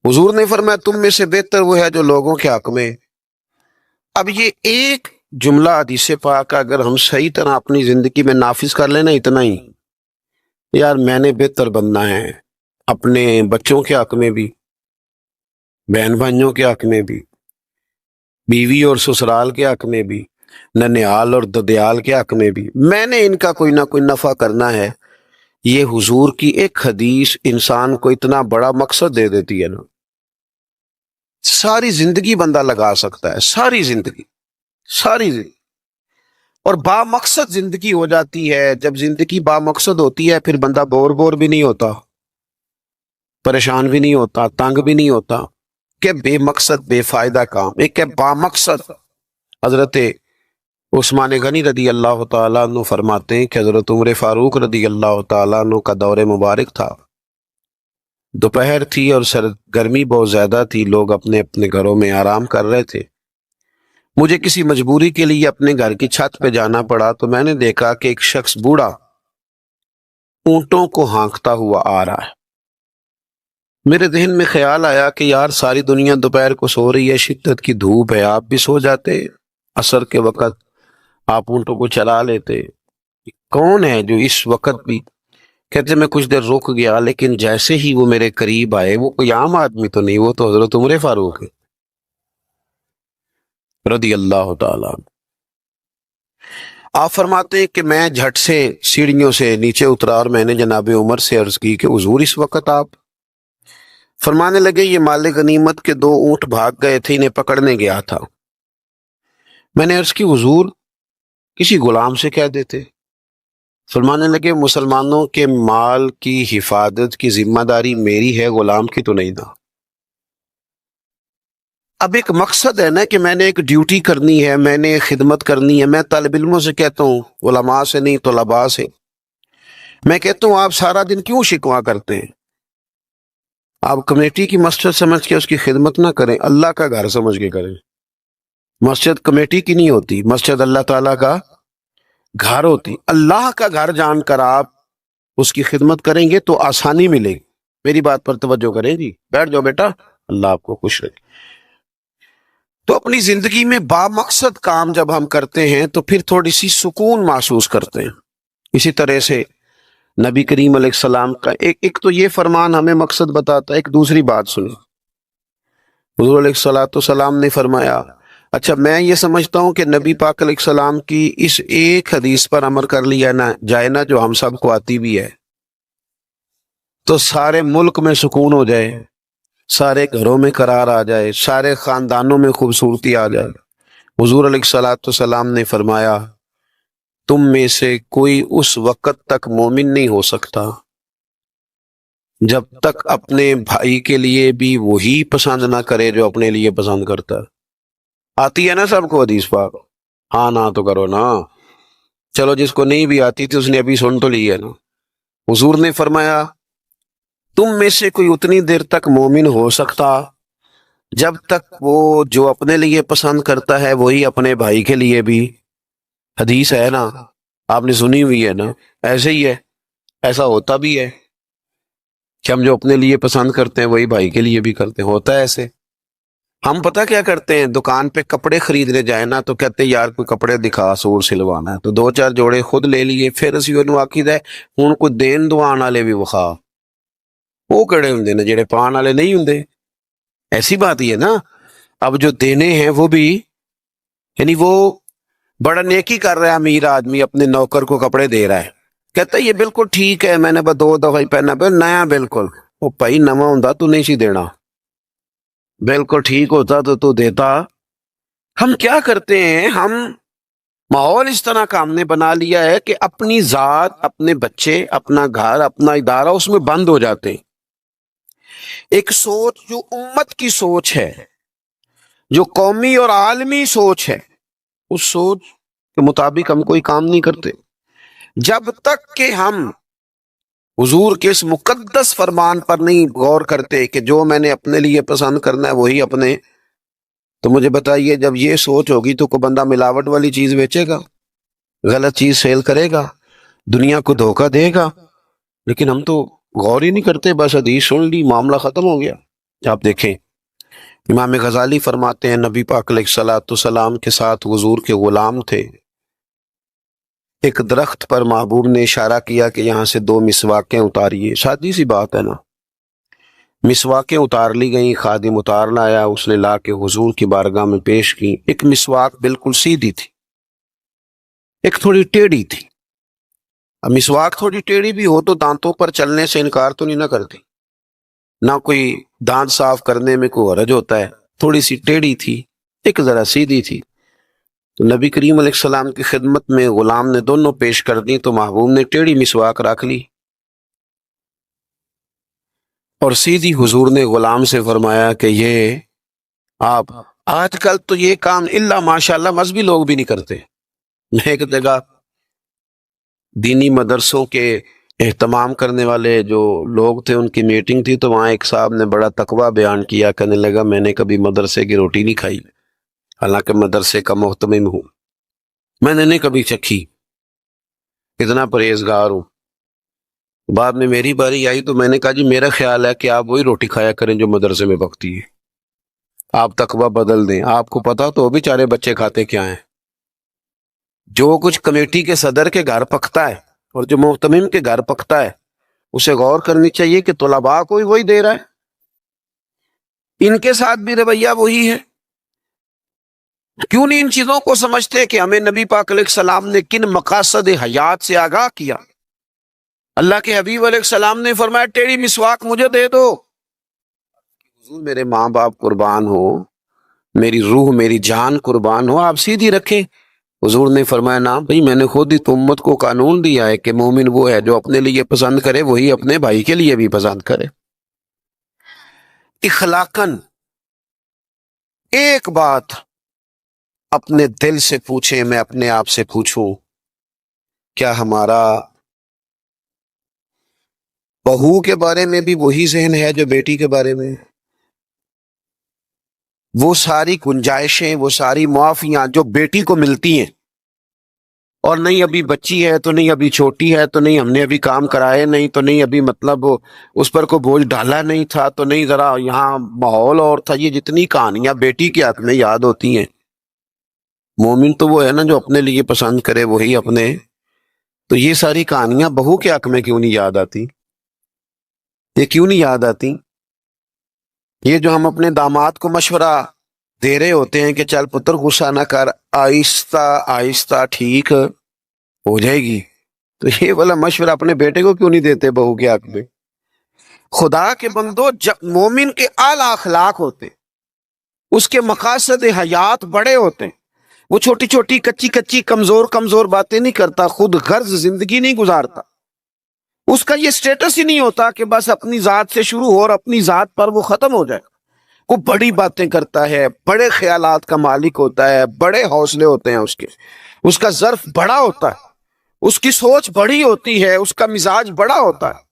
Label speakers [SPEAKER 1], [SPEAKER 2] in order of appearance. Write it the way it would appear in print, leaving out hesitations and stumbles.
[SPEAKER 1] حضور نے فرمایا تم میں سے بہتر وہ ہے جو لوگوں کے حق میں۔ اب یہ ایک جملہ حدیث پاک اگر ہم صحیح طرح اپنی زندگی میں نافذ کر لینا، اتنا ہی یار میں نے بہتر بننا ہے، اپنے بچوں کے حق میں بھی، بہن بھائیوں کے حق میں بھی، بیوی اور سسرال کے حق میں بھی، ننیال اور ددیال کے حق میں بھی، میں نے ان کا کوئی نہ کوئی نفع کرنا ہے۔ یہ حضور کی ایک حدیث انسان کو اتنا بڑا مقصد دے دیتی ہے نا، ساری زندگی بندہ لگا سکتا ہے، ساری زندگی، ساری زندگی، اور با مقصد زندگی ہو جاتی ہے۔ جب زندگی با مقصد ہوتی ہے پھر بندہ بور بھی نہیں ہوتا، پریشان بھی نہیں ہوتا، تنگ بھی نہیں ہوتا کہ بے مقصد بے فائدہ کام۔ ایک ہے با مقصد۔ حضرت عثمان غنی رضی اللہ تعالیٰ عنہ فرماتے ہیں کہ حضرت عمر فاروق رضی اللہ تعالیٰ عنہ کا دور مبارک تھا، دوپہر تھی اور گرمی بہت زیادہ تھی، لوگ اپنے اپنے گھروں میں آرام کر رہے تھے۔ مجھے کسی مجبوری کے لیے اپنے گھر کی چھت پہ جانا پڑا تو میں نے دیکھا کہ ایک شخص بوڑھا اونٹوں کو ہانکتا ہوا آ رہا ہے۔ میرے ذہن میں خیال آیا کہ یار ساری دنیا دوپہر کو سو رہی ہے، شدت کی دھوپ ہے، آپ بھی سو جاتے، عصر کے وقت آپ اونٹوں کو چلا لیتے، کون ہے جو اس وقت بھی؟ کہتے میں کچھ دیر رک گیا، لیکن جیسے ہی وہ میرے قریب آئے، وہ کوئی عام آدمی تو نہیں، وہ تو حضرت عمر فاروق ہے رضی اللہ تعالیٰ عنہ۔ آپ فرماتے ہیں کہ میں جھٹ سے سیڑھیوں سے نیچے اترا اور میں نے جناب عمر سے عرض کی کہ حضور اس وقت آپ؟ فرمانے لگے یہ مال غنیمت کے 2 اونٹ بھاگ گئے تھے، انہیں پکڑنے گیا تھا۔ میں نے عرض کی حضور کسی غلام سے کہہ دیتے۔ فرمانے لگے مسلمانوں کے مال کی حفاظت کی ذمہ داری میری ہے، غلام کی تو نہیں نا۔ اب ایک مقصد ہے نا کہ میں نے ایک ڈیوٹی کرنی ہے، میں نے خدمت کرنی ہے۔ میں طالب علموں سے کہتا ہوں، علماء سے نہیں، طلباء سے میں کہتا ہوں آپ سارا دن کیوں شکوا کرتے ہیں؟ آپ کمیٹی کی مسجد سمجھ کے اس کی خدمت نہ کریں، اللہ کا گھر سمجھ کے کریں۔ مسجد کمیٹی کی نہیں ہوتی، مسجد اللہ تعالیٰ کا گھر ہوتی۔ اللہ کا گھر جان کر آپ اس کی خدمت کریں گے تو آسانی ملے گی۔ میری بات پر توجہ کریں جی، بیٹھ جاؤ بیٹا، اللہ آپ کو خوش رکھے۔ تو اپنی زندگی میں با مقصد کام جب ہم کرتے ہیں تو پھر تھوڑی سی سکون محسوس کرتے ہیں۔ اسی طرح سے نبی کریم علیہ السلام کا ایک تو یہ فرمان ہمیں مقصد بتاتا ہے۔ ایک دوسری بات سنیں، حضور علیہ السلام نے فرمایا، اچھا میں یہ سمجھتا ہوں کہ نبی پاک علیہ السلام کی اس ایک حدیث پر عمل کر لیا نہ جائے نا، جو ہم سب کو آتی بھی ہے، تو سارے ملک میں سکون ہو جائے، سارے گھروں میں قرار آ جائے، سارے خاندانوں میں خوبصورتی آ جائے۔ حضور علیہ السلام نے فرمایا تم میں سے کوئی اس وقت تک مومن نہیں ہو سکتا جب تک اپنے بھائی کے لیے بھی وہی پسند نہ کرے جو اپنے لیے پسند کرتا ہے۔ آتی ہے نا سب کو حدیث پاک؟ ہاں نہ تو کرو نا، چلو جس کو نہیں بھی آتی تھی اس نے ابھی سن تو لی ہے نا۔ حضور نے فرمایا تم میں سے کوئی اتنی دیر تک مومن ہو سکتا جب تک وہ جو اپنے لیے پسند کرتا ہے وہی اپنے بھائی کے لیے بھی۔ حدیث ہے نا، آپ نے سنی ہوئی ہے نا، ایسے ہی ہے، ایسا ہوتا بھی ہے کہ ہم جو اپنے لیے پسند کرتے ہیں وہی بھائی کے لیے بھی کرتے ہیں، ہوتا ہے ایسے۔ ہم پتہ کیا کرتے ہیں، دکان پہ کپڑے خریدنے جائیں نا تو کہتے ہیں یار کوئی کپڑے دکھا سور سلوانا ہے، تو 2-4 جوڑے خود لے لیے، پھر اسی انہوں آکید ہے ہوں کوئی دین دوان والے بھی وخا، وہ کڑے ہوں نے جڑے پان والے نہیں ہوں۔ ایسی بات ہی ہے نا، اب جو دینے ہیں وہ بھی، یعنی وہ بڑا نیکی کر رہا ہے امیر آدمی، اپنے نوکر کو کپڑے دے رہا ہے، کہتا ہے یہ بالکل ٹھیک ہے، میں نے بس 2 دفعہ ہی پہنا، نیا بالکل۔ وہ بھائی نواں ہوں تو نہیں سی دینا، بالکل ٹھیک ہوتا تو دیتا۔ ہم کیا کرتے ہیں، ہم ماحول اس طرح کا ہم نے بنا لیا ہے کہ اپنی ذات، اپنے بچے، اپنا گھر، اپنا ادارہ اس میں بند ہو جاتے ہیں۔ ایک سوچ جو امت کی سوچ ہے، جو قومی اور عالمی سوچ ہے، اس سوچ کے مطابق ہم کوئی کام نہیں کرتے۔ جب تک کہ ہم حضور کے اس مقدس فرمان پر نہیں غور کرتے کہ جو میں نے اپنے لیے پسند کرنا ہے وہی اپنے، تو مجھے بتائیے جب یہ سوچ ہوگی تو کوئی بندہ ملاوٹ والی چیز بیچے گا، غلط چیز سیل کرے گا، دنیا کو دھوکہ دے گا؟ لیکن ہم تو غور ہی نہیں کرتے، بس حدیث سن لی معاملہ ختم ہو گیا۔ آپ دیکھیں امام غزالی فرماتے ہیں نبی پاک علیہ الصلوۃ والسلام کے ساتھ حضور کے غلام تھے، ایک درخت پر محبوب نے اشارہ کیا کہ یہاں سے 2 مسواکیں اتاریے، سادی سی بات ہے نا، مسواکیں اتار لی گئیں، خادم اتار لایا، اس نے لا کے حضور کی بارگاہ میں پیش کی۔ ایک مسواک بالکل سیدھی تھی، ایک تھوڑی ٹیڑھی تھی۔ اب مسواک تھوڑی ٹیڑھی بھی ہو تو دانتوں پر چلنے سے انکار تو نہیں نہ کرتی، نہ کوئی دانت صاف کرنے میں کوئی حرج ہوتا ہے، تھوڑی سی ٹیڑھی تھی، ایک ذرا سیدھی تھی۔ تو نبی کریم علیہ السلام کی خدمت میں غلام نے دونوں پیش کر دی تو محبوب نے ٹیڑھی مسواک رکھ لی، اور سیدھی حضور نے غلام سے فرمایا کہ یہ آپ، آج کل تو یہ کام الا ماشاءاللہ مذہبی لوگ بھی نہیں کرتے۔ میں ایک جگہ دینی مدرسوں کے اہتمام کرنے والے جو لوگ تھے ان کی میٹنگ تھی، تو وہاں ایک صاحب نے بڑا تقویٰ بیان کیا، کہنے لگا میں نے کبھی مدرسے کی روٹی نہیں کھائی، حالانکہ مدرسے کا محتمم ہوں، میں نے نہیں کبھی چکھی، اتنا پرہیزگار ہوں۔ بعد میں میری باری آئی تو میں نے کہا جی میرا خیال ہے کہ آپ وہی روٹی کھایا کریں جو مدرسے میں پکتی ہے، آپ تقویٰ بدل دیں، آپ کو پتا تو بیچارے بچے کھاتے کیا ہیں۔ جو کچھ کمیٹی کے صدر کے گھر پکتا ہے اور جو محتمم کے گھر پکتا ہے اسے غور کرنی چاہیے کہ طلباء کو وہی دے رہا ہے، ان کے ساتھ بھی رویہ وہی ہے۔ کیوں نہیں ان چیزوں کو سمجھتے کہ ہمیں نبی پاک علیہ السلام نے کن مقاصد حیات سے آگاہ کیا؟ اللہ کے حبیب علیہ السلام نے فرمایا ٹیڑھی مسواک مجھے دے دو، حضور میرے ماں باپ قربان ہو، میری روح میری جان قربان ہو، آپ سیدھی رکھیں۔ حضور نے فرمایا نا بھئی میں نے خود ہی تو امت کو قانون دیا ہے کہ مومن وہ ہے جو اپنے لیے پسند کرے وہی اپنے بھائی کے لیے بھی پسند کرے۔ اخلاقاً ایک بات اپنے دل سے پوچھیں، میں اپنے آپ سے پوچھوں، کیا ہمارا بہو کے بارے میں بھی وہی ذہن ہے جو بیٹی کے بارے میں؟ وہ ساری گنجائشیں، وہ ساری معافیاں جو بیٹی کو ملتی ہیں، اور نہیں ابھی بچی ہے تو نہیں ابھی چھوٹی ہے تو نہیں ہم نے ابھی کام کرائے نہیں تو نہیں ابھی مطلب اس پر کوئی بوجھ ڈالا نہیں تھا تو نہیں ذرا یہاں ماحول اور تھا، یہ جتنی کہانیاں بیٹی کے حق میں یاد ہوتی ہیں۔ مومن تو وہ ہے نا جو اپنے لیے پسند کرے وہی اپنے، تو یہ ساری کہانیاں بہو کے حق میں کیوں نہیں یاد آتی؟ یہ کیوں نہیں یاد آتی؟ یہ جو ہم اپنے داماد کو مشورہ دے رہے ہوتے ہیں کہ چل پتر غصہ نہ کر، آہستہ آہستہ ٹھیک ہو جائے گی، تو یہ والا مشورہ اپنے بیٹے کو کیوں نہیں دیتے بہو کے حق میں؟ خدا کے بندو، جب مومن کے اعلیٰ اخلاق ہوتے، اس کے مقاصد حیات بڑے ہوتے، وہ چھوٹی چھوٹی کچی کچی کمزور باتیں نہیں کرتا، خود غرض زندگی نہیں گزارتا، اس کا یہ سٹیٹس ہی نہیں ہوتا کہ بس اپنی ذات سے شروع ہو اور اپنی ذات پر وہ ختم ہو جائے۔ وہ بڑی باتیں کرتا ہے، بڑے خیالات کا مالک ہوتا ہے، بڑے حوصلے ہوتے ہیں اس کا ظرف بڑا ہوتا ہے، اس کی سوچ بڑی ہوتی ہے، اس کا مزاج بڑا ہوتا ہے۔